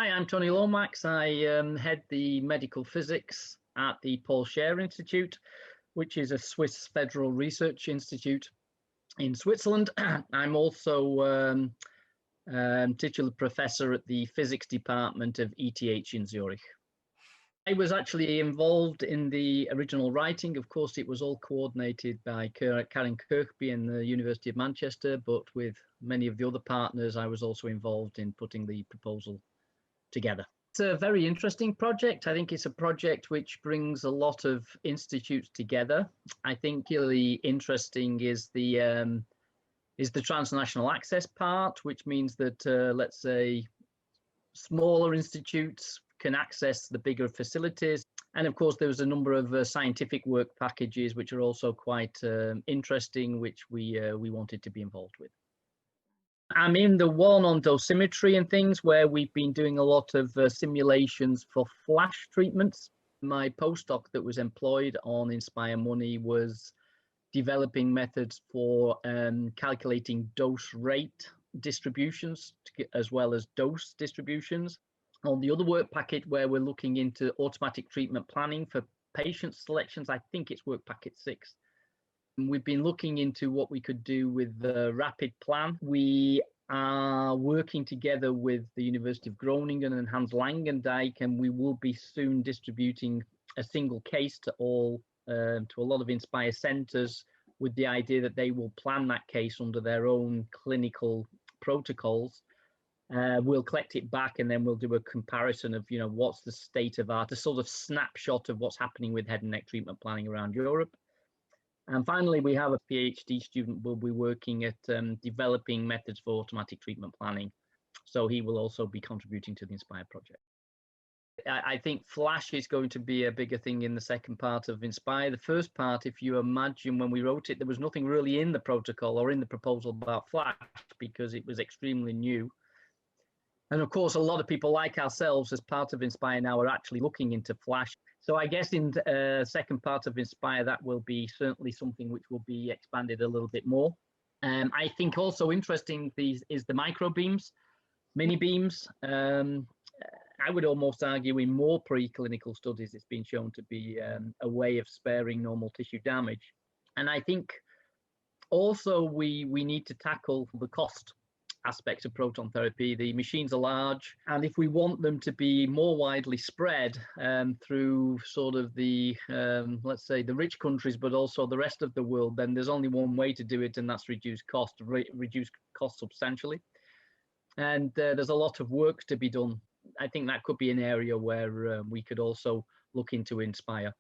Hi, I'm Tony Lomax. I head the medical physics at the Paul Scherrer Institute, which is a Swiss federal research institute in Switzerland. I'm also titular professor at the physics department of ETH in Zurich. I was actually involved in the original writing. Of course, it was all coordinated by Karen Kirkby in the University of Manchester, but with many of the other partners, I was also involved in putting the proposal together. It's a very interesting project. I think it's a project which brings a lot of institutes together. I think really interesting is the transnational access part, which means that let's say smaller institutes can access the bigger facilities. And of course, there was a number of scientific work packages which are also quite interesting, which we wanted to be involved with. I'm in the one on dosimetry and things where we've been doing a lot of simulations for flash treatments. My postdoc that was employed on Inspire Money was developing methods for calculating dose rate distributions as well as dose distributions. On the other work packet where we're looking into automatic treatment planning for patient selections, I think it's work packet 6. We've been looking into what we could do with the rapid plan. We are working together with the University of Groningen and Hans Langendijk, and we will be soon distributing a single case to a lot of Inspire centres, with the idea that they will plan that case under their own clinical protocols. We'll collect it back and then we'll do a comparison of, what's the state of art, a sort of snapshot of what's happening with head and neck treatment planning around Europe. And finally, we have a PhD student who will be working at developing methods for automatic treatment planning. So he will also be contributing to the Inspire project. I think Flash is going to be a bigger thing in the second part of Inspire. The first part, if you imagine when we wrote it, there was nothing really in the protocol or in the proposal about Flash because it was extremely new. And of course, a lot of people like ourselves as part of Inspire now are actually looking into Flash. So I guess in the second part of Inspire, that will be certainly something which will be expanded a little bit more. I think also interesting is the micro beams, mini beams. I would almost argue in more preclinical studies, it's been shown to be a way of sparing normal tissue damage. And I think also we need to tackle the cost aspects of proton therapy. The machines are large, and if we want them to be more widely spread through sort of the, let's say, the rich countries, but also the rest of the world, then there's only one way to do it, and that's reduce cost substantially. And there's a lot of work to be done. I think that could be an area where we could also look into Inspire.